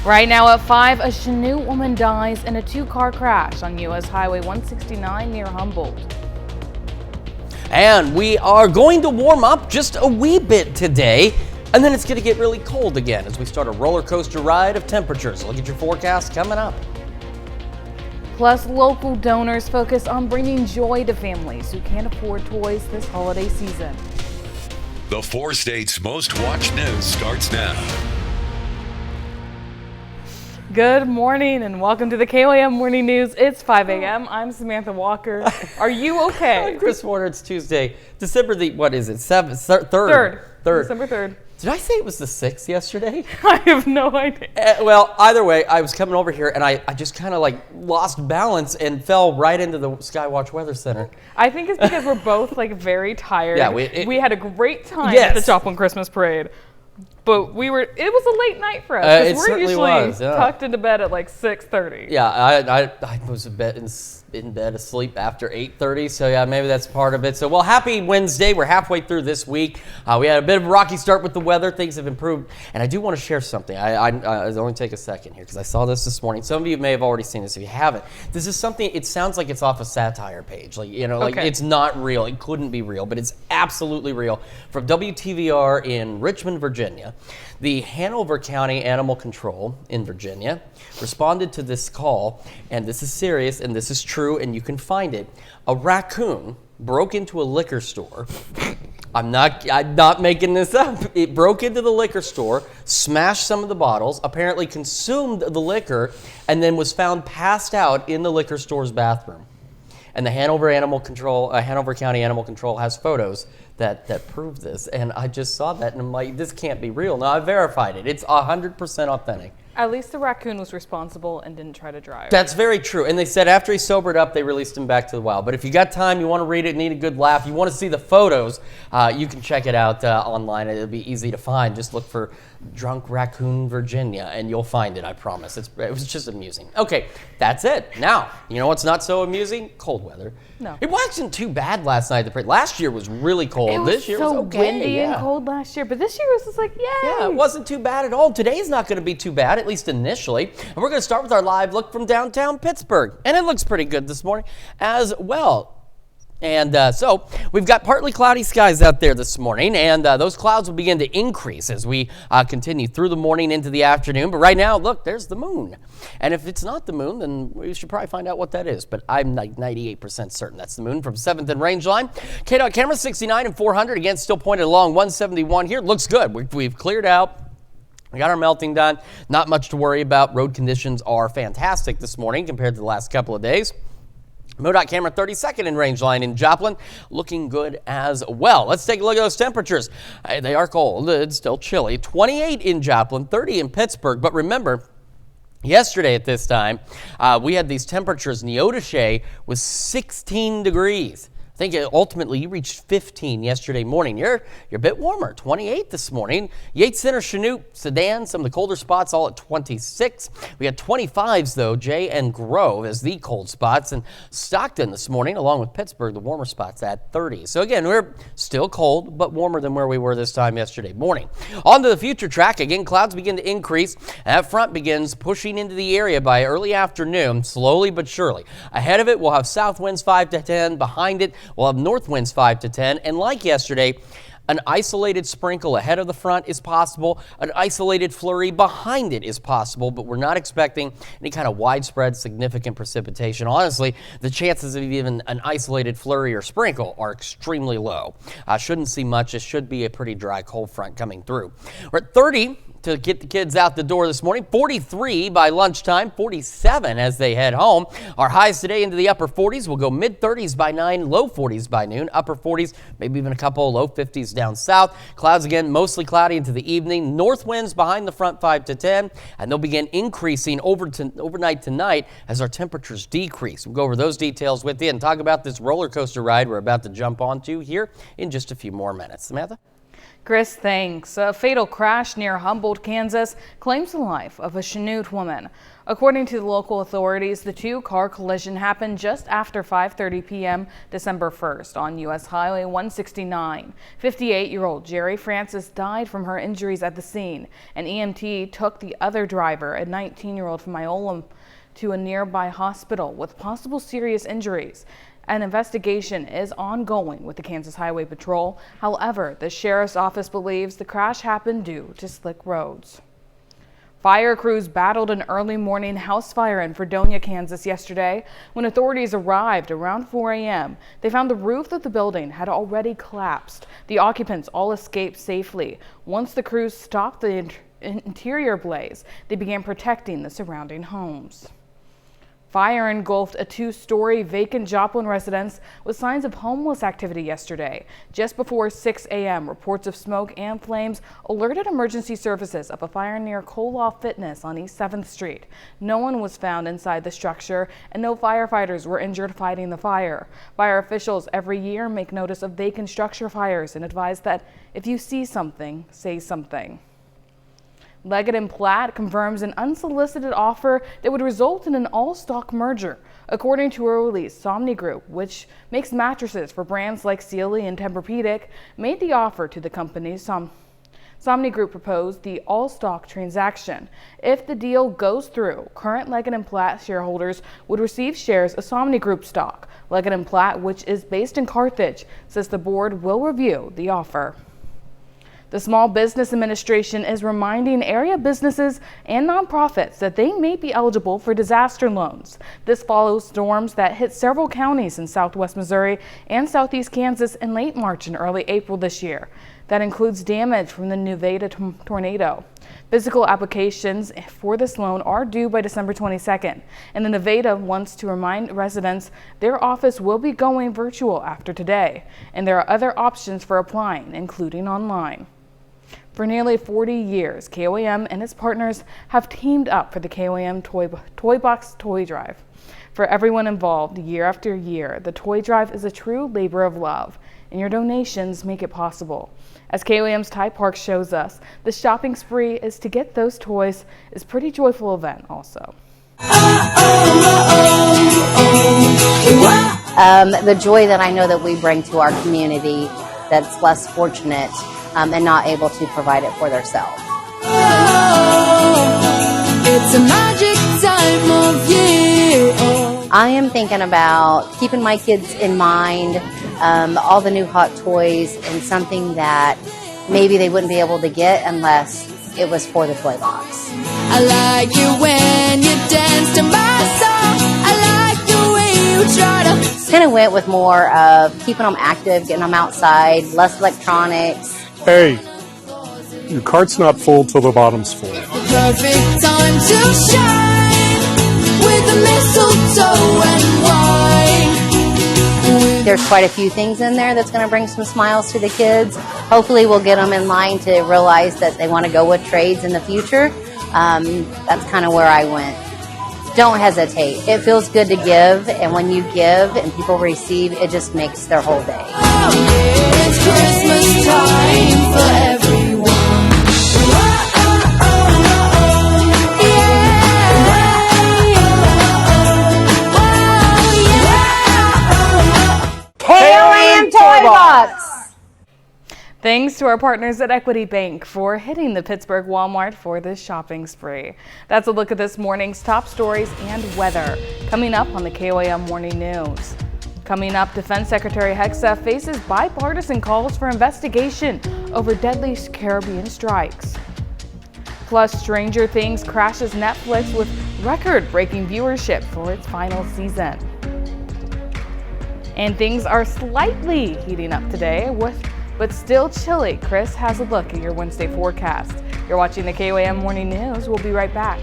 Right now at 5, a Chanute woman dies in a two-car crash on U.S. Highway 169 near Humboldt. And we are going to warm up just a wee bit today, and then it's going to get really cold again as we start a roller coaster ride of temperatures. Look at your forecast coming up. Plus, local donors focus on bringing joy to families who can't afford toys this holiday season. The 4 states' most watched news starts now. Good morning and welcome to the KOAM Morning News. It's 5 a.m. I'm Samantha Walker. Are you okay? I'm Chris Warner. It's Tuesday, December the, what is it, 3rd? December 3rd. Did I say it was the 6th yesterday? I have no idea. Well, either way, I was coming over here and I just kind of like lost balance and fell right into the Skywatch Weather Center. I think it's because we're both like very tired. Yeah, we had a great time at the Joplin Christmas Parade. But it was a late night for us because we're usually tucked into bed at like 6:30. Yeah, I was in bed asleep after 8:30, so yeah, maybe that's part of it. So, well, happy Wednesday. We're halfway through this week. We had a bit of a rocky start with the weather. Things have improved, and I do want to share something. I'll only take a second here because I saw this morning. Some of you may have already seen this. If you haven't, this is something. It sounds like it's off a satire page, it's not real. It couldn't be real, but it's absolutely real. From WTVR in Richmond, Virginia. The Hanover County Animal Control in Virginia responded to this call, and this is serious, and this is true, and you can find it. A raccoon broke into a liquor store. I'm not making this up. It broke into the liquor store, smashed some of the bottles, apparently consumed the liquor, and then was found passed out in the liquor store's bathroom. And the Hanover County Animal Control has photos that prove this. And I just saw that and I'm like, this can't be real. Now I verified it. It's 100% authentic. At least the raccoon was responsible and didn't try to drive. That's very true. And they said after he sobered up, they released him back to the wild. But if you got time, you want to read it, need a good laugh, you want to see the photos, you can check it out online. It'll be easy to find. Just look for Drunk Raccoon Virginia and you'll find it, I promise. It was just amusing. Okay, that's it. Now, you know what's not so amusing? Cold weather. No. It wasn't too bad last night at the parade. Last year was really cold. This year was okay. Windy and cold last year, but this year was just like, yay. Yeah, it wasn't too bad at all. Today's not going to be too bad, at least initially. And we're going to start with our live look from downtown Pittsburgh. And it looks pretty good this morning as well. And so we've got partly cloudy skies out there this morning, and those clouds will begin to increase as we continue through the morning into the afternoon. But right now, look, there's the moon. And if it's not the moon, then we should probably find out what that is. But I'm like 98% certain that's the moon from 7th and Rangeline. KDOT camera 69 and 400. Again, still pointed along 171 here. Looks good. We've cleared out. We got our melting done. Not much to worry about. Road conditions are fantastic this morning compared to the last couple of days. MoDOT camera 32nd in Rangeline in Joplin, looking good as well. Let's take a look at those temperatures. They are cold. It's still chilly. 28 in Joplin, 30 in Pittsburgh. But remember, yesterday at this time, we had these temperatures. Neodesha was 16 degrees. I think ultimately you reached 15 yesterday morning. You're a bit warmer, 28 this morning. Yates Center, Chanute, Sedan, some of the colder spots all at 26. We had 25s though, Jay and Grove as the cold spots, and Stockton this morning along with Pittsburgh, the warmer spots at 30. So again, we're still cold, but warmer than where we were this time yesterday morning. On to the future track. Again, clouds begin to increase. That front begins pushing into the area by early afternoon, slowly but surely. Ahead of it, we'll have south winds 5 to 10. Behind it, we'll have north winds 5 to 10, and like yesterday, an isolated sprinkle ahead of the front is possible. An isolated flurry behind it is possible, but we're not expecting any kind of widespread significant precipitation. Honestly, the chances of even an isolated flurry or sprinkle are extremely low. Shouldn't see much. It should be a pretty dry cold front coming through. We're at 30 to get the kids out the door this morning. 43 by lunchtime, 47 as they head home. Our highs today into the upper 40s. We'll go mid-30s by 9, low 40s by noon, upper 40s, maybe even a couple low 50s down south. Clouds again, mostly cloudy into the evening. North winds behind the front 5 to 10, and they'll begin increasing overnight tonight as our temperatures decrease. We'll go over those details with you and talk about this roller coaster ride we're about to jump onto here in just a few more minutes. Samantha? Chris, thanks. A fatal crash near Humboldt, Kansas claims the life of a Chanute woman. According to the local authorities, the two-car collision happened just after 5:30 p.m. December 1st on U.S. Highway 169. 58-year-old Jerry Francis died from her injuries at the scene. An EMT took the other driver, a 19-year-old from Iola, to a nearby hospital with possible serious injuries. An investigation is ongoing with the Kansas Highway Patrol. However, the sheriff's office believes the crash happened due to slick roads. Fire crews battled an early morning house fire in Fredonia, Kansas yesterday. When authorities arrived around 4 a.m., they found the roof of the building had already collapsed. The occupants all escaped safely. Once the crews stopped the interior blaze, they began protecting the surrounding homes. Fire engulfed a two-story vacant Joplin residence with signs of homeless activity yesterday. Just before 6 a.m., reports of smoke and flames alerted emergency services of a fire near Koloff Fitness on East 7th Street. No one was found inside the structure, and no firefighters were injured fighting the fire. Fire officials every year make notice of vacant structure fires and advise that if you see something, say something. Leggett & Platt confirms an unsolicited offer that would result in an all-stock merger. According to a release, Somni Group, which makes mattresses for brands like Sealy and Tempur-Pedic, made the offer to the company. Somni Group proposed the all-stock transaction. If the deal goes through, current Leggett & Platt shareholders would receive shares of Somni Group stock. Leggett & Platt, which is based in Carthage, says the board will review the offer. The Small Business Administration is reminding area businesses and nonprofits that they may be eligible for disaster loans. This follows storms that hit several counties in southwest Missouri and southeast Kansas in late March and early April this year. That includes damage from the Nevada tornado. Physical applications for this loan are due by December 22nd, and the Nevada wants to remind residents their office will be going virtual after today, and there are other options for applying, including online. For nearly 40 years, KOAM and its partners have teamed up for the KOAM Toy Box Toy Drive. For everyone involved, year after year, the Toy Drive is a true labor of love, and your donations make it possible. As KOAM's Ty Park shows us, the shopping spree is to get those toys is a pretty joyful event also. The joy that I know that we bring to our community that's less fortunate and not able to provide it for themselves. It's a magic time of year. I am thinking about keeping my kids in mind, all the new hot toys, and something that maybe they wouldn't be able to get unless it was for the toy box. I like you when you dance to my song. I like the way you try to. Kind of went with more of keeping them active, getting them outside, less electronics. Hey, your cart's not full till the bottom's full. Perfect time to shine with the mistletoe and wine. There's quite a few things in there that's going to bring some smiles to the kids. Hopefully we'll get them in line to realize that they want to go with trades in the future. That's kind of where I went. Don't hesitate. It feels good to give, and when you give and people receive, it just makes their whole day. It's Christmas time for everyone. KOAM Toy Box! Thanks to our partners at Equity Bank for hitting the Pittsburgh Walmart for this shopping spree. That's a look at this morning's top stories and weather. Coming up on the KOAM Morning News. Coming up, Defense Secretary Hegseth faces bipartisan calls for investigation over deadly Caribbean strikes. Plus, Stranger Things crashes Netflix with record-breaking viewership for its final season. And things are slightly heating up today, but still chilly. Chris has a look at your Wednesday forecast. You're watching the KOAM Morning News. We'll be right back.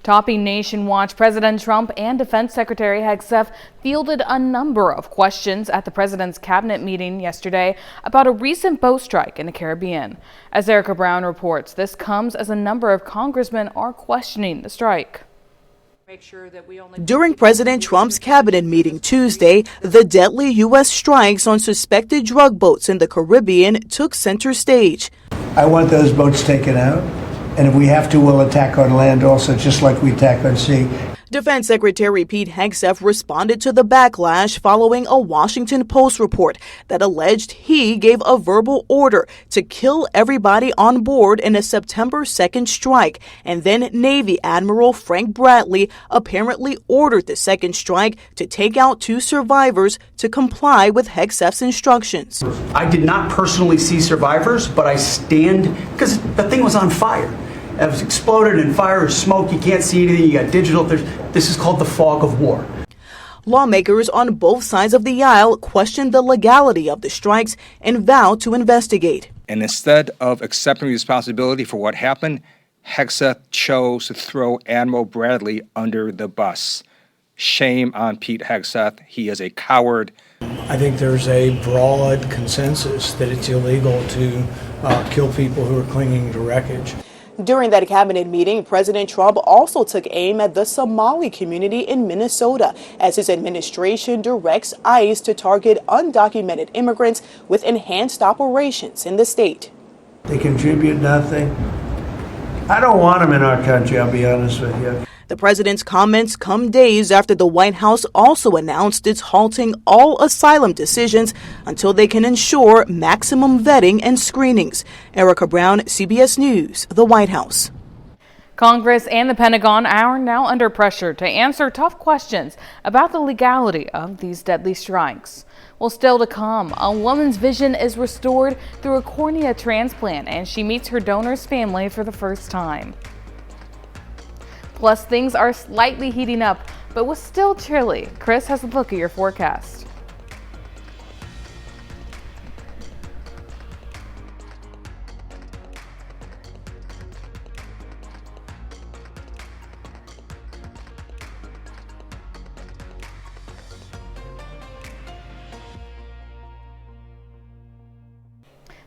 Topping Nation Watch, President Trump and Defense Secretary Hegseth fielded a number of questions at the president's cabinet meeting yesterday about a recent boat strike in the Caribbean. As Erica Brown reports, this comes as a number of congressmen are questioning the strike. During President Trump's cabinet meeting Tuesday, the deadly U.S. strikes on suspected drug boats in the Caribbean took center stage. I want those boats taken out. And if we have to, we'll attack on land also, just like we attack on sea. Defense Secretary Pete Hegseth responded to the backlash following a Washington Post report that alleged he gave a verbal order to kill everybody on board in a September 2nd strike, and then Navy Admiral Frank Bradley apparently ordered the second strike to take out 2 survivors to comply with Hegseth's instructions. I did not personally see survivors, but I stand because the thing was on fire. It was exploded and fire or smoke. You can't see anything. You got digital. This is called the fog of war. Lawmakers on both sides of the aisle questioned the legality of the strikes and vowed to investigate. And instead of accepting responsibility for what happened, Hegseth chose to throw Admiral Bradley under the bus. Shame on Pete Hegseth. He is a coward. I think there's a broad consensus that it's illegal to kill people who are clinging to wreckage. During that cabinet meeting, President Trump also took aim at the Somali community in Minnesota as his administration directs ICE to target undocumented immigrants with enhanced operations in the state. They contribute nothing. I don't want them in our country, I'll be honest with you. The president's comments come days after the White House also announced it's halting all asylum decisions until they can ensure maximum vetting and screenings. Erica Brown, CBS News, the White House. Congress and the Pentagon are now under pressure to answer tough questions about the legality of these deadly strikes. Well, still to come, a woman's vision is restored through a cornea transplant, and she meets her donor's family for the first time. Plus, things are slightly heating up, but was still chilly. Chris has a look at your forecast.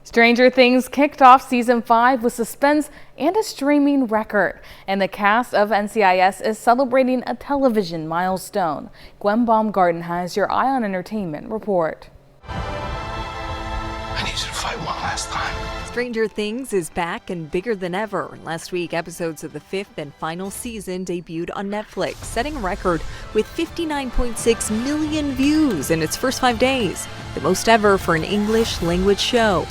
Stranger Things kicked off season 5 with suspense and a streaming record, and the cast of NCIS is celebrating a television milestone. Gwen Baumgarten has your Eye on Entertainment report. I need you to fight one last time. Stranger Things is back and bigger than ever. Last week, episodes of the 5th and final season debuted on Netflix, setting a record with 59.6 million views in its first 5 days, the most ever for an English language show.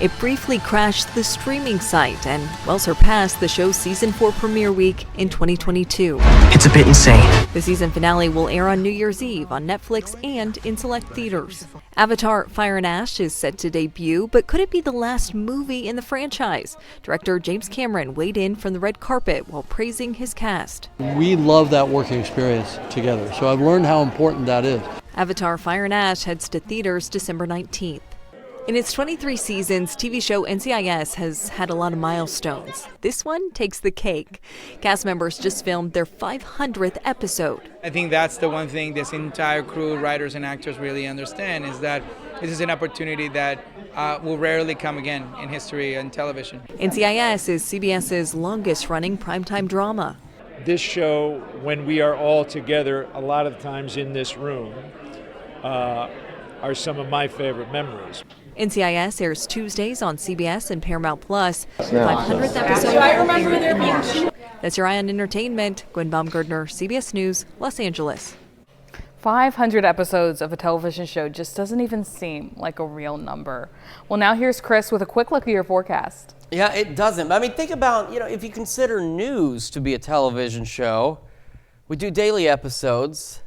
It briefly crashed the streaming site and well surpassed the show's season 4 premiere week in 2022. It's a bit insane. The season finale will air on New Year's Eve on Netflix and in select theaters. Avatar: Fire and Ash is set to debut, but could it be the last movie in the franchise? Director James Cameron weighed in from the red carpet while praising his cast. We love that working experience together, so I've learned how important that is. Avatar: Fire and Ash heads to theaters December 19th. In its 23 seasons, TV show NCIS has had a lot of milestones. This one takes the cake. Cast members just filmed their 500th episode. I think that's the one thing this entire crew, writers and actors really understand, is that this is an opportunity that will rarely come again in history and television. NCIS is CBS's longest-running primetime drama. This show, when we are all together, a lot of times in this room, are some of my favorite memories. NCIS airs Tuesdays on CBS and Paramount Plus. The 500th episode in March. That's your Eye on Entertainment. Gwen Baumgartner, CBS News, Los Angeles. 500 episodes of a television show just doesn't even seem like a real number. Well, now here's Chris with a quick look at your forecast. Yeah, it doesn't. I mean, think about, if you consider news to be a television show, we do daily episodes.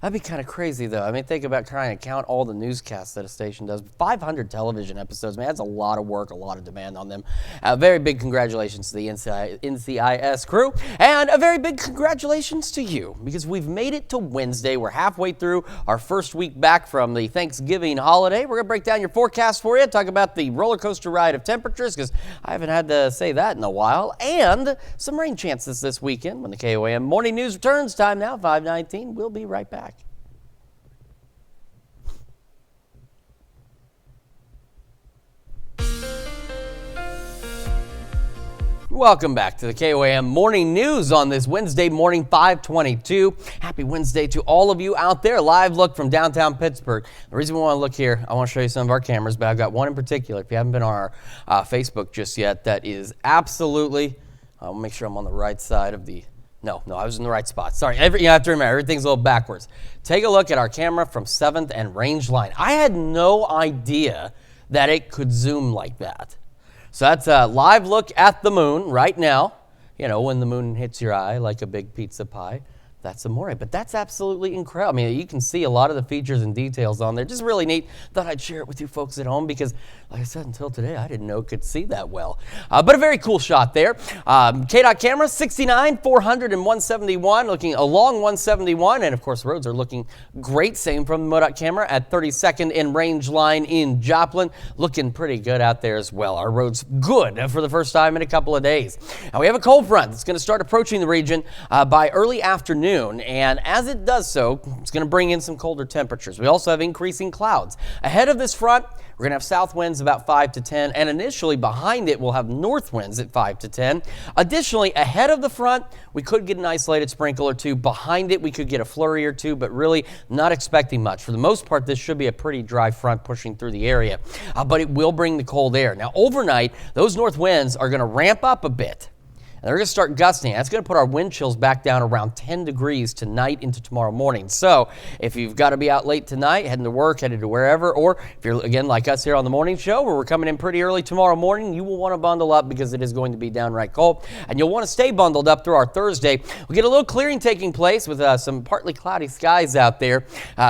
That'd be kind of crazy, though. I mean, think about trying to count all the newscasts that a station does. 500 television episodes, man, that's a lot of work, a lot of demand on them. Very big congratulations to the NCIS crew, and a very big congratulations to you, because we've made it to Wednesday. We're halfway through our first week back from the Thanksgiving holiday. We're going to break down your forecast for you, talk about the roller coaster ride of temperatures, because I haven't had to say that in a while, and some rain chances this weekend when the KOAM Morning News returns. Time now, 5:19. We'll be right back. Welcome back to the KOAM Morning News on this Wednesday morning, 5/22. Happy Wednesday to all of you out there. Live look from downtown Pittsburgh. The reason we want to look here, I want to show you some of our cameras, but I've got one in particular. If you haven't been on our Facebook just yet, that is absolutely, I'll make sure I'm on the right side of the, no, I was in the right spot. Sorry, you have to remember, everything's a little backwards. Take a look at our camera from 7th and Range Line. I had no idea that it could zoom like that. So that's a live look at the moon right now. You know, when the moon hits your eye like a big pizza pie, that's amore. But that's absolutely incredible. I mean, you can see a lot of the features and details on there. Just really neat. Thought I'd share it with you folks at home because, like I said, until today, I didn't know it could see that well. But a very cool shot there. KDOT camera, 69, 400, and 171, looking along 171. And, of course, roads are looking great. Same from the MoDOT camera at 32nd and Range Line in Joplin. Looking pretty good out there as well. Our roads good for the first time in a couple of days. Now, we have a cold front that's going to start approaching the region by early afternoon. And as it does so, it's going to bring in some colder temperatures. We also have increasing clouds. Ahead of this front, we're going to have south winds about 5 to 10, and initially behind it, we'll have north winds at 5 to 10. Additionally, ahead of the front, we could get an isolated sprinkle or two. Behind it, we could get a flurry or two, but really not expecting much. For the most part, this should be a pretty dry front pushing through the area, but it will bring the cold air. Now, overnight, those north winds are going to ramp up a bit. And they're going to start gusting. That's going to put our wind chills back down around 10 degrees tonight into tomorrow morning. So if you've got to be out late tonight, heading to work, headed to wherever, or if you're, again, like us here on the morning show, where we're coming in pretty early tomorrow morning, you will want to bundle up because it is going to be downright cold. And you'll want to stay bundled up through our Thursday. We get a little clearing taking place with some partly cloudy skies out there.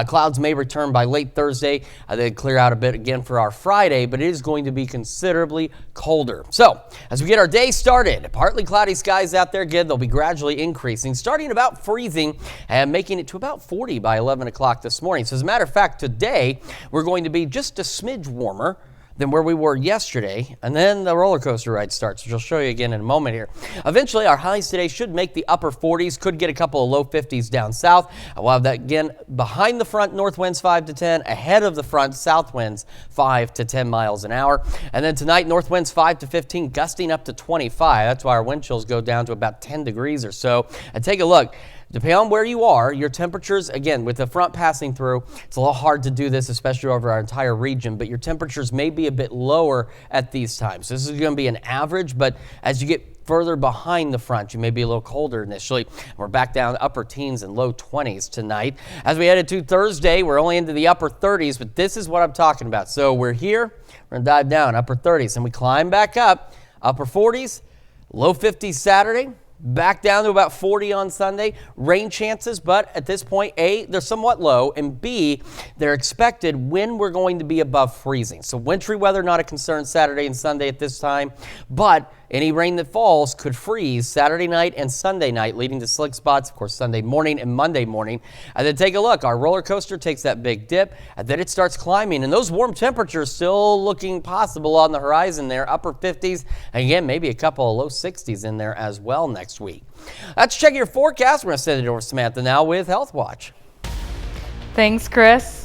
Clouds may return by late Thursday. They clear out a bit again for our Friday, but it is going to be considerably colder. So as we get our day started, partly cloudy skies out there again. They'll be gradually increasing, starting about freezing and making it to about 40 by 11 o'clock this morning. So as a matter of fact, today we're going to be just a smidge warmer than where we were yesterday, and then the roller coaster ride starts, which I'll show you again in a moment here. Eventually, our highs today should make the upper 40s, could get a couple of low 50s down south. We'll have that again behind the front, north winds 5 to 10, ahead of the front, south winds 5 to 10 miles an hour. And then tonight, north winds 5 to 15, gusting up to 25. That's why our wind chills go down to about 10 degrees or so. And take a look. Depending on where you are, your temperatures, again, with the front passing through, it's a little hard to do this, especially over our entire region, but your temperatures may be a bit lower at these times. This is going to be an average, but as you get further behind the front, you may be a little colder initially. We're back down upper teens and low 20s tonight. As we headed to Thursday, we're only into the upper 30s, but this is what I'm talking about. So we're here, we're going to dive down, upper 30s, and we climb back up, upper 40s, low 50s Saturday, back down to about 40 on Sunday. Rain chances, but at this point, A, they're somewhat low, and B, they're expected when we're going to be above freezing. So wintry weather, not a concern Saturday and Sunday at this time, but any rain that falls could freeze Saturday night and Sunday night, leading to slick spots, of course, Sunday morning and Monday morning. And then take a look. Our roller coaster takes that big dip, and then it starts climbing. And those warm temperatures still looking possible on the horizon there, upper 50s. And again, maybe a couple of low 60s in there as well next week. Let's check your forecast. We're going to send it over to Samantha now with Health Watch. Thanks, Chris.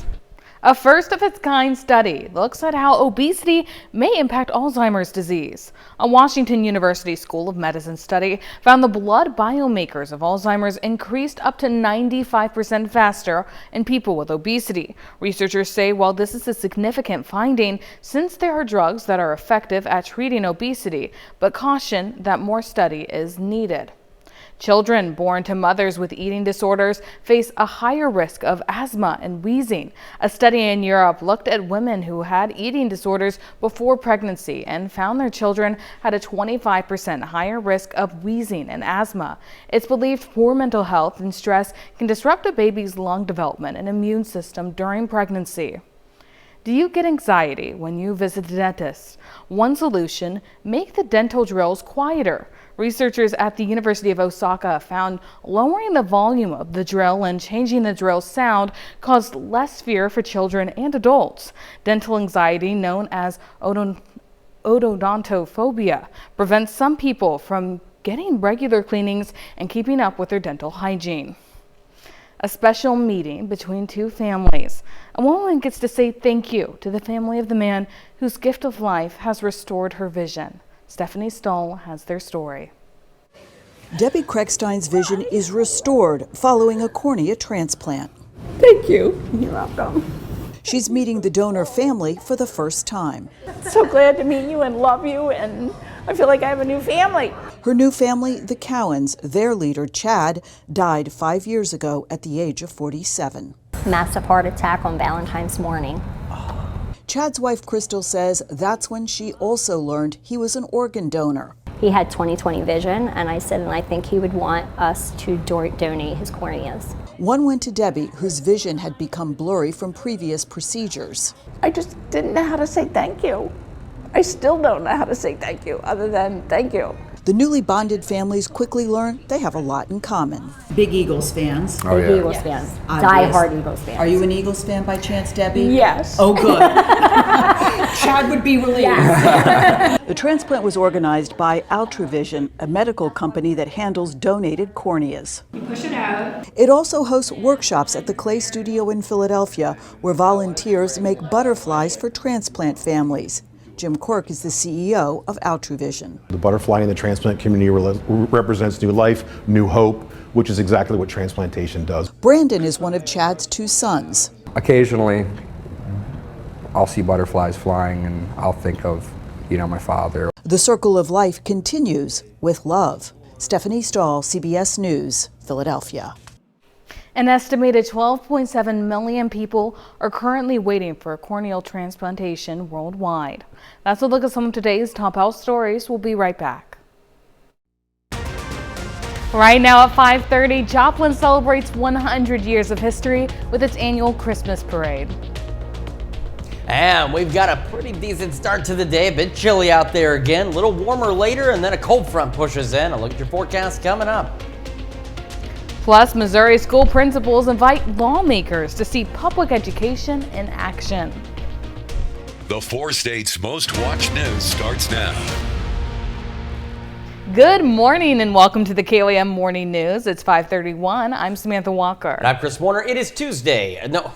A first-of-its-kind study looks at how obesity may impact Alzheimer's disease. A Washington University School of Medicine study found the blood biomarkers of Alzheimer's increased up to 95% faster in people with obesity. Researchers say while this is a significant finding, since there are drugs that are effective at treating obesity, but caution that more study is needed. Children born to mothers with eating disorders face a higher risk of asthma and wheezing. A study in Europe looked at women who had eating disorders before pregnancy and found their children had a 25% higher risk of wheezing and asthma. It's believed poor mental health and stress can disrupt a baby's lung development and immune system during pregnancy. Do you get anxiety when you visit the dentist? One solution, make the dental drills quieter. Researchers at the University of Osaka found lowering the volume of the drill and changing the drill's sound caused less fear for children and adults. Dental anxiety, known as odontophobia, prevents some people from getting regular cleanings and keeping up with their dental hygiene. A special meeting between two families. A woman gets to say thank you to the family of the man whose gift of life has restored her vision. Stephanie Stoll has their story. Debbie Kreckstein's vision is restored following a cornea transplant. Thank you. You're welcome. She's meeting the donor family for the first time. So glad to meet you and love you, and I feel like I have a new family. Her new family, the Cowans, their leader, Chad, died 5 years ago at the age of 47. Massive heart attack on Valentine's morning. Chad's wife, Crystal, says that's when she also learned he was an organ donor. He had 20/20 vision, and I said, and I think he would want us to donate his corneas. One went to Debbie, whose vision had become blurry from previous procedures. I just didn't know how to say thank you. I still don't know how to say thank you, other than thank you. The newly bonded families quickly learn they have a lot in common. Big Eagles fans. Oh, Big Eagles fans. Die-hard Eagles fans. Are you an Eagles fan by chance, Debbie? Yes. Oh, good. Chad would be relieved. Yes. The transplant was organized by Ultravision, a medical company that handles donated corneas. You push it out. It also hosts workshops at the Clay Studio in Philadelphia, where volunteers make butterflies for transplant families. Jim Quirk is the CEO of Ultravision. The butterfly in the transplant community represents new life, new hope, which is exactly what transplantation does. Brandon is one of Chad's two sons. Occasionally, I'll see butterflies flying and I'll think of, my father. The circle of life continues with love. Stephanie Stahl, CBS News, Philadelphia. An estimated 12.7 million people are currently waiting for a corneal transplantation worldwide. That's a look at some of today's top health stories. We'll be right back. Right now at 5:30, Joplin celebrates 100 years of history with its annual Christmas parade. And we've got a pretty decent start to the day. A bit chilly out there again. A little warmer later, and then a cold front pushes in. A look at your forecast coming up. Plus, Missouri school principals invite lawmakers to see public education in action. The 4 states' most watched news starts now. Good morning and welcome to the KOAM Morning News. It's 5:31. I'm Samantha Walker. And I'm Chris Warner. It is Tuesday. No.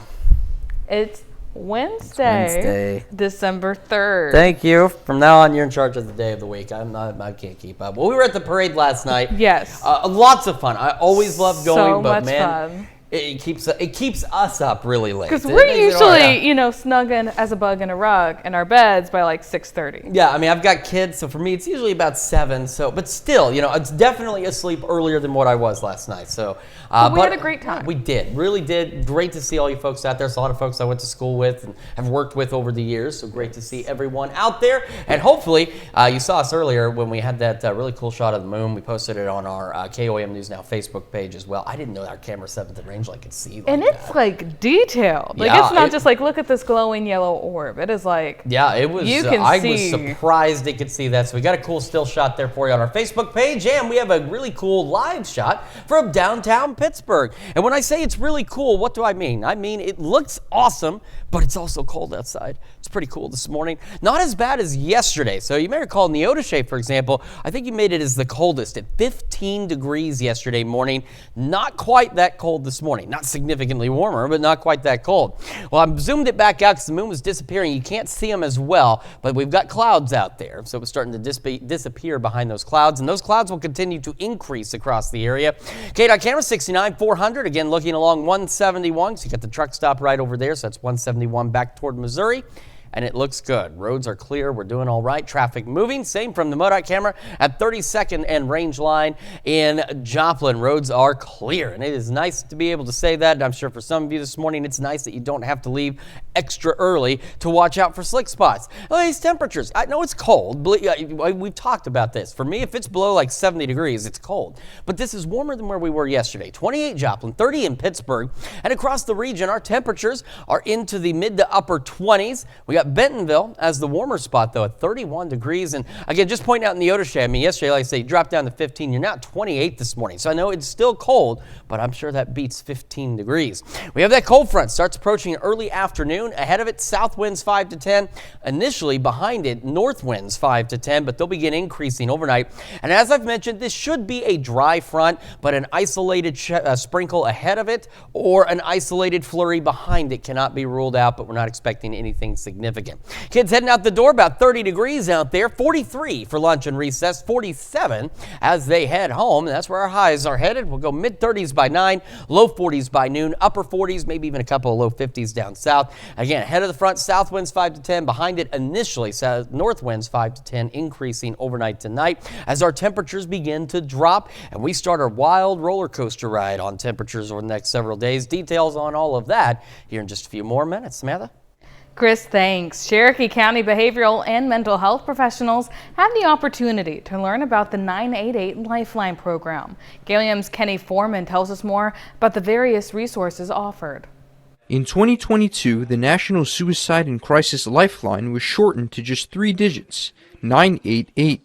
It's Wednesday, December 3rd. Thank you. From now on, you're in charge of the day of the week. I can't keep up. Well, we were at the parade last night. Yes. Lots of fun. I always love going, so but much man, fun. It keeps us up really late. Because we're usually, snugging as a bug in a rug in our beds by like 6:30. Yeah, I mean, I've got kids, so for me, it's usually about 7. So, but still, it's definitely asleep earlier than what I was last night. So, but we had a great time. We did, really did. Great to see all you folks out there. There's a lot of folks I went to school with and have worked with over the years. So great to see everyone out there. And hopefully, you saw us earlier when we had that really cool shot of the moon. We posted it on our KOAM News Now Facebook page as well. I didn't know our camera set at the range like it's see. And it's like detailed. Like it's not just like look at this glowing yellow orb. It is like it was. You can I see. was surprised it could see that. So we got a cool still shot there for you on our Facebook page, and we have a really cool live shot from downtown Pittsburgh. And when I say it's really cool, what do I mean? I mean it looks awesome, but it's also cold outside. It's pretty cool this morning. Not as bad as yesterday. So you may recall Neodesha, for example, I think you made it as the coldest at 15 degrees yesterday morning. Not quite that cold this morning. Not significantly warmer, but not quite that cold. Well, I've zoomed it back out because the moon was disappearing. You can't see them as well, but we've got clouds out there. So it's starting to disappear behind those clouds, and those clouds will continue to increase across the area. KDOT camera 69-400, again looking along 171. So you got the truck stop right over there, so that's 171 back toward Missouri. and it looks good. Roads are clear. We're doing all right. Traffic moving. Same from the MoDOT camera at 32nd and Range Line in Joplin. Roads are clear, and it is nice to be able to say that. I'm sure for some of you this morning, it's nice that you don't have to leave extra early to watch out for slick spots. Well, these temperatures, I know it's cold. We've talked about this. For me, if it's below like 70 degrees, it's cold. But this is warmer than where we were yesterday. 28 Joplin, 30 in Pittsburgh, and across the region, our temperatures are into the mid to upper 20s. We got Bentonville as the warmer spot, though, at 31 degrees. And again, just pointing out in the Neosho, I mean, yesterday, like I say, you dropped down to 15. You're now at 28 this morning. So I know it's still cold, but I'm sure that beats 15 degrees. We have that cold front starts approaching early afternoon. Ahead of it, south winds 5 to 10. Initially behind it, north winds 5 to 10, but they'll begin increasing overnight. And as I've mentioned, this should be a dry front, but an isolated sprinkle ahead of it or an isolated flurry behind it cannot be ruled out, but we're not expecting anything significant. Kids heading out the door, about 30 degrees out there, 43 for lunch and recess, 47 as they head home. And that's where our highs are headed. We'll go mid-30s by 9, low 40s by noon, upper 40s, maybe even a couple of low 50s down south. Again, ahead of the front, south winds 5 to 10. Behind it, initially, north winds 5 to 10, increasing overnight tonight as our temperatures begin to drop and we start our wild roller coaster ride on temperatures over the next several days. Details on all of that here in just a few more minutes. Samantha? Chris, thanks. Cherokee County behavioral and mental health professionals had the opportunity to learn about the 988 Lifeline program. Gilliam's Kenny Foreman tells us more about the various resources offered. In 2022, the National Suicide and Crisis Lifeline was shortened to just 3 digits, 988.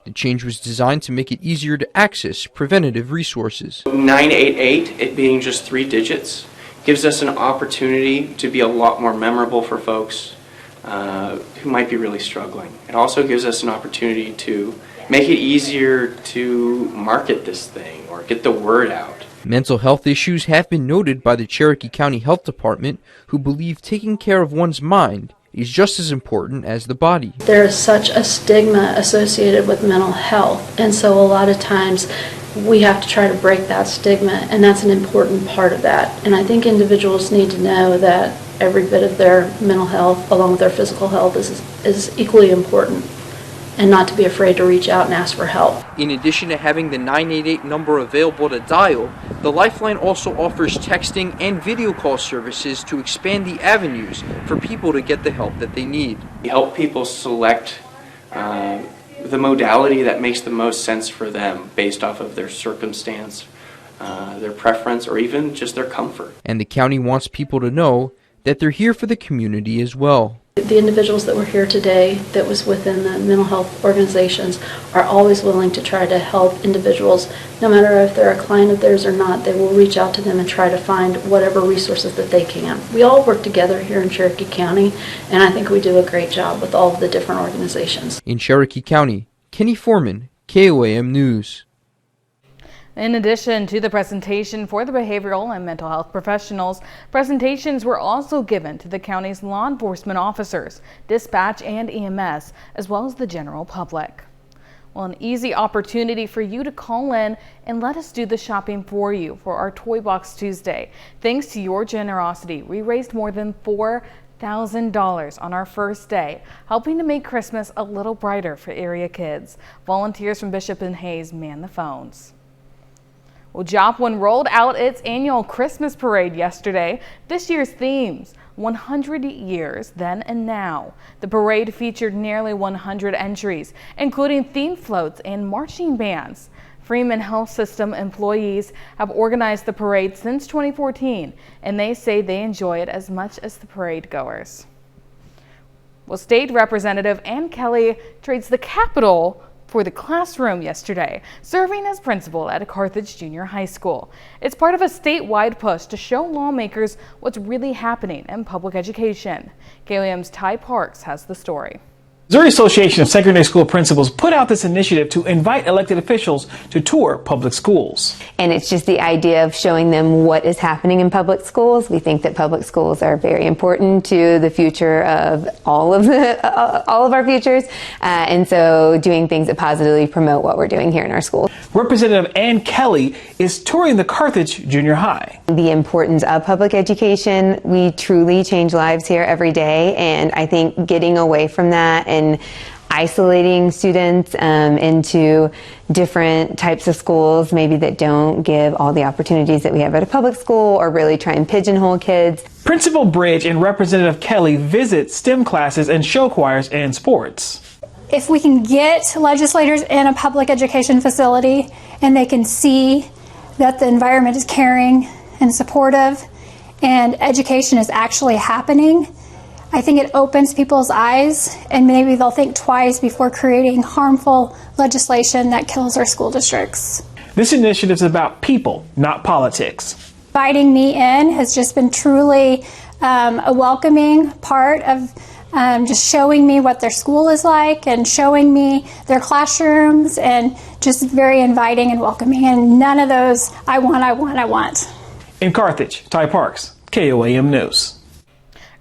The change was designed to make it easier to access preventative resources. 988, it being just 3 digits, gives us an opportunity to be a lot more memorable for folks who might be really struggling. It also gives us an opportunity to make it easier to market this thing or get the word out. Mental health issues have been noted by the Cherokee County Health Department, who believe taking care of one's mind is just as important as the body. There is such a stigma associated with mental health, and so a lot of times we have to try to break that stigma, and that's an important part of that. And I think individuals need to know that every bit of their mental health, along with their physical health, is equally important, and not to be afraid to reach out and ask for help. In addition to having the 988 number available to dial, the Lifeline also offers texting and video call services to expand the avenues for people to get the help that they need. We help people select the modality that makes the most sense for them based off of their circumstance, their preference, or even just their comfort. And the county wants people to know that they're here for the community as well. The individuals that were here today that was within the mental health organizations are always willing to try to help individuals, no matter if they're a client of theirs or not. They will reach out to them and try to find whatever resources that they can. We all work together here in Cherokee County, and I think we do a great job with all of the different organizations. In Cherokee County, Kenny Foreman, KOAM News. In addition to the presentation for the behavioral and mental health professionals, presentations were also given to the county's law enforcement officers, dispatch and EMS, as well as the general public. Well, an easy opportunity for you to call in and let us do the shopping for you for our Toy Box Tuesday. Thanks to your generosity, we raised more than $4,000 on our first day, helping to make Christmas a little brighter for area kids. Volunteers from Bishop and Hayes man the phones. Well, Joplin rolled out its annual Christmas parade yesterday. This year's themes, 100 years then and now. The parade featured nearly 100 entries, including theme floats and marching bands. Freeman Health System employees have organized the parade since 2014, and they say they enjoy it as much as the parade goers. Well, State Representative Ann Kelly trades the Capitol for the classroom yesterday, serving as principal at Carthage Junior High School. It's part of a statewide push to show lawmakers what's really happening in public education. KOAM's Ty Parks has the story. Missouri Association of Secondary School Principals put out this initiative to invite elected officials to tour public schools. And it's just the idea of showing them what is happening in public schools. We think that public schools are very important to the future of all of our futures, and so doing things that positively promote what we're doing here in our schools. Representative Ann Kelly is touring the Carthage Junior High. The importance of public education, we truly change lives here every day, and I think getting away from that and isolating students into different types of schools, maybe that don't give all the opportunities that we have at a public school, or really try and pigeonhole kids. Principal Bridge and Representative Kelly visit STEM classes and show choirs and sports. If we can get legislators in a public education facility and they can see that the environment is caring and supportive and education is actually happening, I think it opens people's eyes, and maybe they'll think twice before creating harmful legislation that kills our school districts. This initiative is about people, not politics. Inviting me in has just been truly a welcoming part of just showing me what their school is like and showing me their classrooms, and just very inviting and welcoming. And none of those I want. In Carthage, Ty Parks, KOAM News.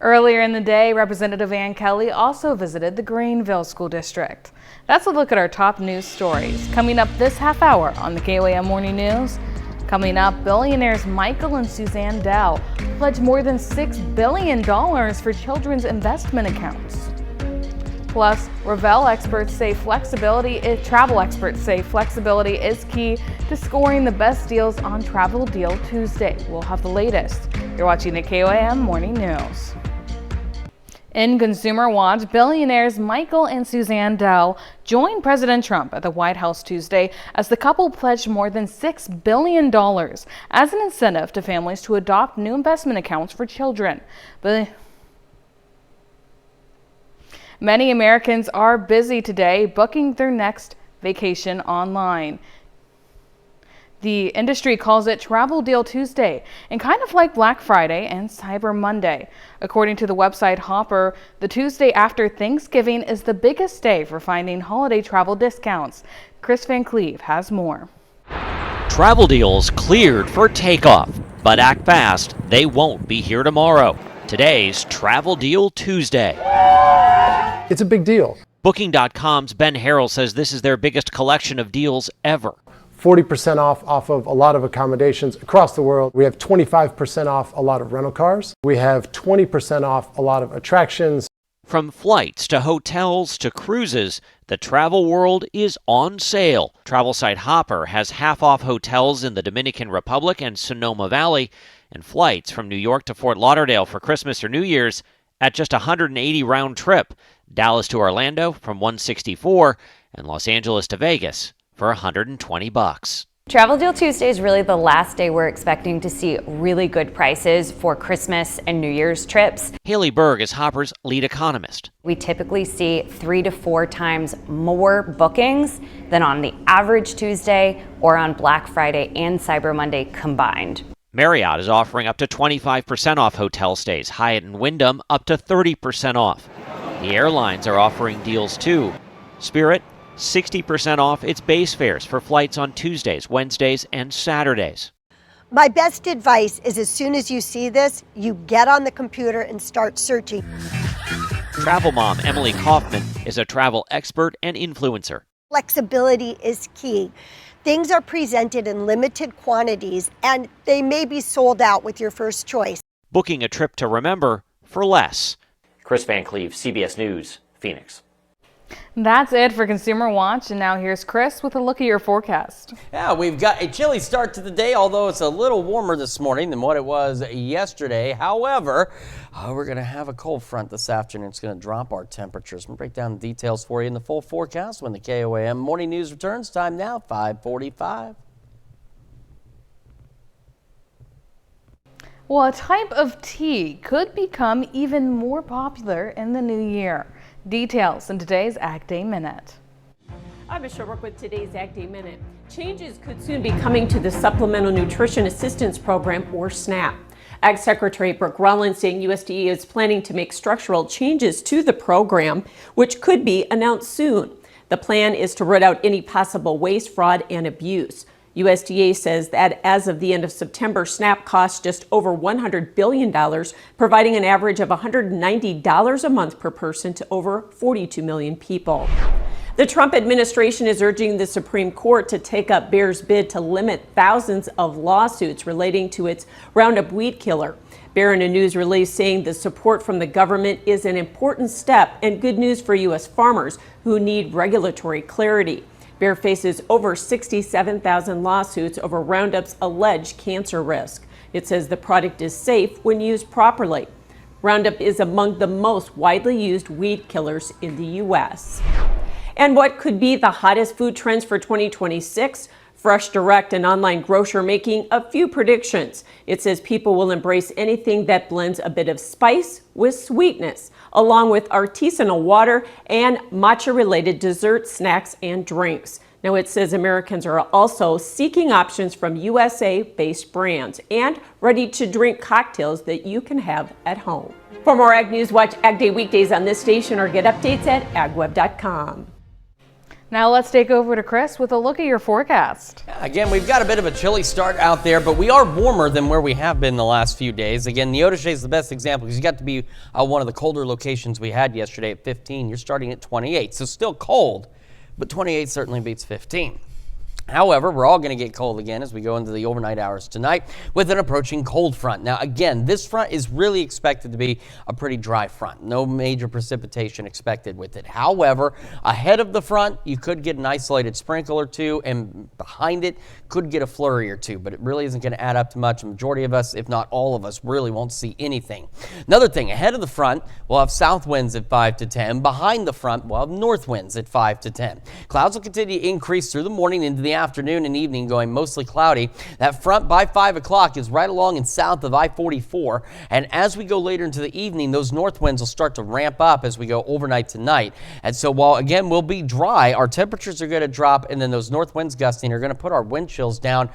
Earlier in the day, Representative Ann Kelly also visited the Greenville School District. That's a look at our top news stories. Coming up this half hour on the KOAM Morning News. Coming up, billionaires Michael and Suzanne Dow pledged more than $6 billion for children's investment accounts. Plus, travel experts say flexibility is key to scoring the best deals on Travel Deal Tuesday. We'll have the latest. You're watching the KOAM Morning News. In Consumer Watch, billionaires Michael and Suzanne Dow joined President Trump at the White House Tuesday as the couple pledged more than $6 billion as an incentive to families to adopt new investment accounts for children. But many Americans are busy today booking their next vacation online. The industry calls it Travel Deal Tuesday, and kind of like Black Friday and Cyber Monday. According to the website Hopper, the Tuesday after Thanksgiving is the biggest day for finding holiday travel discounts. Chris Van Cleve has more. Travel deals cleared for takeoff, but act fast, they won't be here tomorrow. Today's Travel Deal Tuesday. It's a big deal. Booking.com's Ben Harrell says this is their biggest collection of deals ever. 40% off of a lot of accommodations across the world. We have 25% off a lot of rental cars. We have 20% off a lot of attractions. From flights to hotels to cruises, the travel world is on sale. Travel site Hopper has half off hotels in the Dominican Republic and Sonoma Valley, and flights from New York to Fort Lauderdale for Christmas or New Year's at just $180 round trip. Dallas to Orlando from $164, and Los Angeles to Vegas for $120. Travel Deal Tuesday is really the last day we're expecting to see really good prices for Christmas and New Year's trips. Haley Berg is Hopper's lead economist. We typically see 3 to 4 times more bookings than on the average Tuesday or on Black Friday and Cyber Monday combined. Marriott is offering up to 25% off hotel stays. Hyatt and Wyndham up to 30% off. The airlines are offering deals too. Spirit, 60% off its base fares for flights on Tuesdays, Wednesdays, and Saturdays. My best advice is as soon as you see this, you get on the computer and start searching. Travel mom Emily Kaufman is a travel expert and influencer. Flexibility is key. Things are presented in limited quantities, and they may be sold out with your first choice. Booking a trip to remember for less. Chris Van Cleve, CBS News, Phoenix. That's it for Consumer Watch, and now here's Chris with a look at your forecast. Yeah, we've got a chilly start to the day, although it's a little warmer this morning than what it was yesterday. However, we're going to have a cold front this afternoon. It's going to drop our temperatures. We'll break down the details for you in the full forecast when the KOAM Morning News returns. Time now, 5:45. Well, a type of tea could become even more popular in the new year. Details in today's Ag Day Minute. I'm Michelle Rook with today's Ag Day Minute. Changes could soon be coming to the Supplemental Nutrition Assistance Program, or SNAP. Ag Secretary Brooke Rollins saying USDA is planning to make structural changes to the program, which could be announced soon. The plan is to root out any possible waste, fraud, and abuse. USDA says that as of the end of September, SNAP costs just over $100 billion, providing an average of $190 a month per person to over 42 million people. The Trump administration is urging the Supreme Court to take up Bayer's bid to limit thousands of lawsuits relating to its Roundup weed killer. Bayer in a news release saying the support from the government is an important step and good news for U.S. farmers who need regulatory clarity. Bayer faces over 67,000 lawsuits over Roundup's alleged cancer risk. It says the product is safe when used properly. Roundup is among the most widely used weed killers in the U.S. And what could be the hottest food trends for 2026? Fresh Direct, an online grocer, making a few predictions. It says people will embrace anything that blends a bit of spice with sweetness, along with artisanal water and matcha-related desserts, snacks, and drinks. Now, it says Americans are also seeking options from USA-based brands and ready-to-drink cocktails that you can have at home. For more Ag News, watch Ag Day weekdays on this station or get updates at agweb.com. Now let's take over to Chris with a look at your forecast. Again, we've got a bit of a chilly start out there, but we are warmer than where we have been the last few days. Again, Neodesha is the best example because you got to be one of the colder locations we had yesterday at 15. You're starting at 28, so still cold, but 28 certainly beats 15. However, we're all going to get cold again as we go into the overnight hours tonight with an approaching cold front. Now, again, this front is really expected to be a pretty dry front. No major precipitation expected with it. However, ahead of the front, you could get an isolated sprinkle or two, and behind it could get a flurry or two, but it really isn't going to add up to much. The majority of us, if not all of us, really won't see anything. Another thing, ahead of the front, we'll have south winds at 5 to 10. Behind the front, we'll have north winds at 5 to 10. Clouds will continue to increase through the morning into the afternoon and evening, going mostly cloudy. That front by 5 o'clock is right along and south of I-44, and as we go later into the evening, those north winds will start to ramp up as we go overnight tonight. And so while again we'll be dry, our temperatures are going to drop, and then those north winds gusting are going to put our wind chills down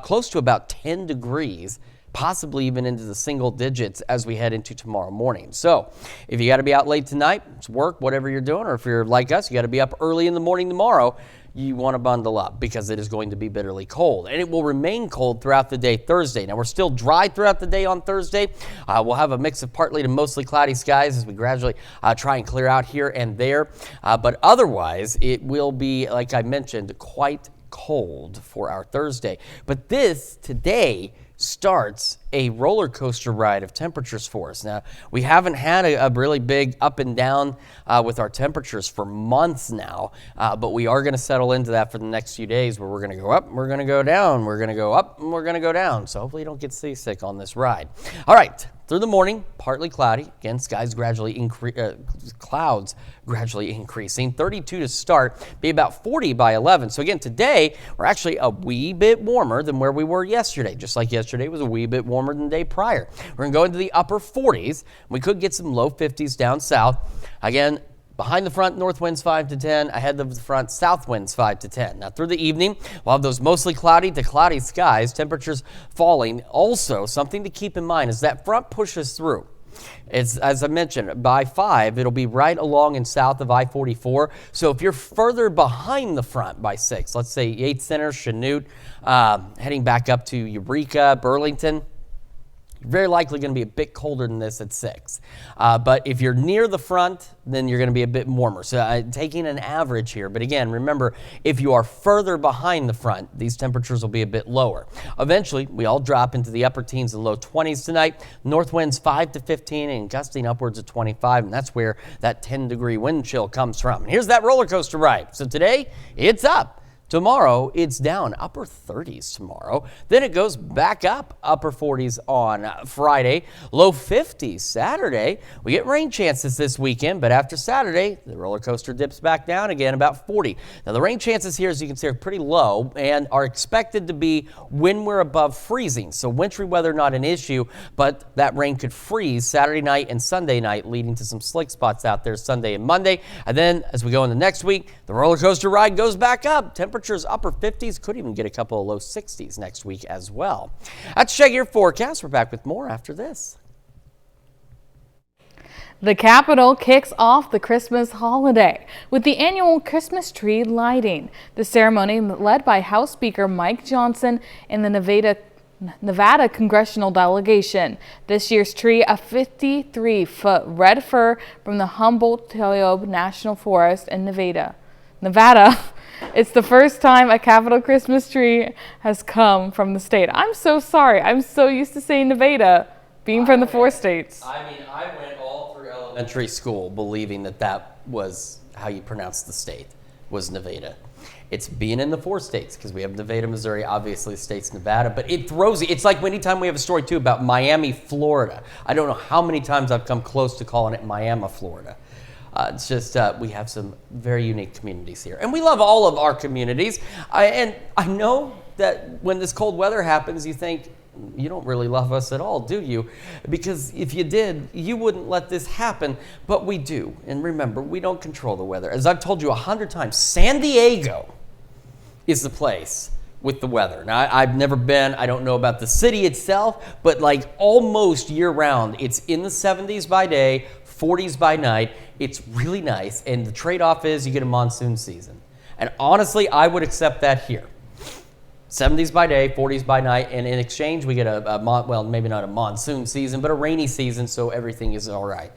close to about 10 degrees. Possibly even into the single digits as we head into tomorrow morning. So if you got to be out late tonight, it's work, whatever you're doing, or if you're like us, you got to be up early in the morning tomorrow, you want to bundle up because it is going to be bitterly cold. And it will remain cold throughout the day Thursday. Now, we're still dry throughout the day on Thursday. We'll have a mix of partly to mostly cloudy skies as we gradually try and clear out here and there. But otherwise, it will be, like I mentioned, quite cold for our Thursday. But this today starts a roller coaster ride of temperatures for us. Now, we haven't had a really big up and down with our temperatures for months now, but we are going to settle into that for the next few days where we're going to go up, we're going to go down, we're going to go up, and we're going to go down. So hopefully you don't get seasick on this ride. All right. Through the morning, partly cloudy. Again, skies gradually clouds gradually increasing. 32 to start, be about 40 by 11. So again, today, we're actually a wee bit warmer than where we were yesterday. Just like yesterday was a wee bit warmer than the day prior. We're going to go into the upper 40s. We could get some low 50s down south. Again, behind the front, north winds 5 to 10. Ahead of the front, south winds 5 to 10. Now, through the evening, we'll have those mostly cloudy to cloudy skies, temperatures falling. Also, something to keep in mind is that front pushes through. It's, as I mentioned, by 5, it'll be right along and south of I-44. So if you're further behind the front by 6, let's say Yates Center, Chanute, heading back up to Eureka, Burlington, very likely going to be a bit colder than this at 6. But if you're near the front, then you're going to be a bit warmer. So taking an average here. But again, remember, if you are further behind the front, these temperatures will be a bit lower. Eventually, we all drop into the upper teens and low 20s tonight. North winds 5 to 15 and gusting upwards of 25. And that's where that 10-degree wind chill comes from. And here's that roller coaster ride. So today, it's up. Tomorrow, it's down, upper 30s tomorrow. Then it goes back up, upper 40s on Friday, low 50s Saturday. We get rain chances this weekend, but after Saturday, the roller coaster dips back down again, about 40. Now, the rain chances here, as you can see, are pretty low and are expected to be when we're above freezing. So wintry weather, not an issue, but that rain could freeze Saturday night and Sunday night, leading to some slick spots out there Sunday and Monday. And then as we go into next week, the roller coaster ride goes back up. Temperatures upper 50s, could even get a couple of low 60s next week as well. That's check your forecast. We're back with more after this. The Capitol kicks off the Christmas holiday with the annual Christmas tree lighting. The ceremony, led by House Speaker Mike Johnson and the Nevada congressional delegation. This year's tree, a 53-foot red fir from the Humboldt-Toyobe National Forest in Nevada. Nevada. It's the first time a capital Christmas tree has come from the state. I'm so sorry. I'm so used to saying Nevada, being from the 4 states. I mean, I went all through elementary school believing that that was how you pronounce the state, was Nevada. It's being in the 4 states, because we have Nevada, Missouri, obviously the state's Nevada, but it throws you. It's like anytime we have a story too about Miami, Florida. I don't know how many times I've come close to calling it Miami, Florida. It's just, we have some very unique communities here. And we love all of our communities. And I know that when this cold weather happens, you think, you don't really love us at all, do you? Because if you did, you wouldn't let this happen. But we do. And remember, we don't control the weather. As I've told you 100 times, San Diego is the place with the weather. Now, I've never been. I don't know about the city itself. But like almost year round, it's in the 70s by day, 40s by night. It's really nice, and the trade-off is you get a monsoon season. And honestly, I would accept that here. 70s by day, 40s by night, and in exchange we get well, maybe not a monsoon season, but a rainy season, so everything is all right.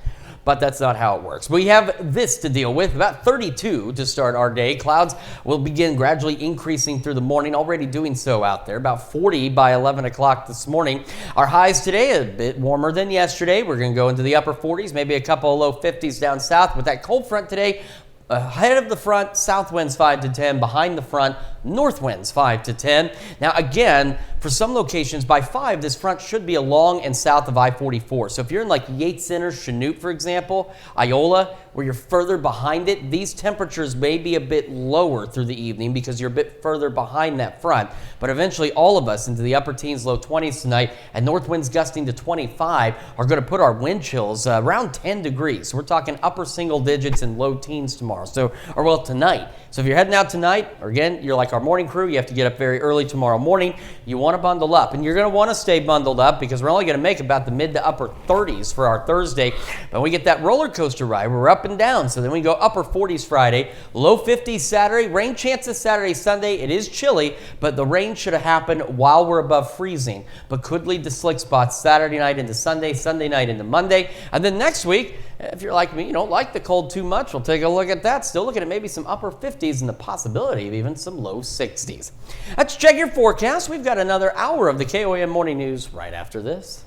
But that's not how it works. We have this to deal with, about 32 to start our day. Clouds will begin gradually increasing through the morning, already doing so out there, about 40 by 11 o'clock this morning. Our highs today a bit warmer than yesterday. We're going to go into the upper 40s, maybe a couple of low 50s down south. With that cold front today, ahead of the front, south winds 5 to 10. Behind the front, north winds 5 to 10. Now again, for some locations by 5, this front should be along and south of I-44. So if you're in like Yates Center, Chanute, for example, Iola, where you're further behind it, these temperatures may be a bit lower through the evening because you're a bit further behind that front. But eventually all of us into the upper teens, low 20s tonight, and north winds gusting to 25 are going to put our wind chills around 10 degrees. So we're talking upper single digits and low teens tomorrow. So, or well, tonight. So if you're heading out tonight, or again, you're like our morning crew, you have to get up very early tomorrow morning. You want to bundle up, and you're going to want to stay bundled up because we're only going to make about the mid to upper 30s for our Thursday. But we get that roller coaster ride. We're up and down. So then we go upper 40s Friday, low 50s Saturday, rain chances Saturday, Sunday. It is chilly, but the rain should have happened while we're above freezing, but could lead to slick spots Saturday night into Sunday, Sunday night into Monday. And then next week, if you're like me, you don't like the cold too much, we'll take a look at that. Still looking at maybe some upper 50s and the possibility of even some low 60s. Let's check your forecast. We've got another hour of the KOAM Morning News right after this.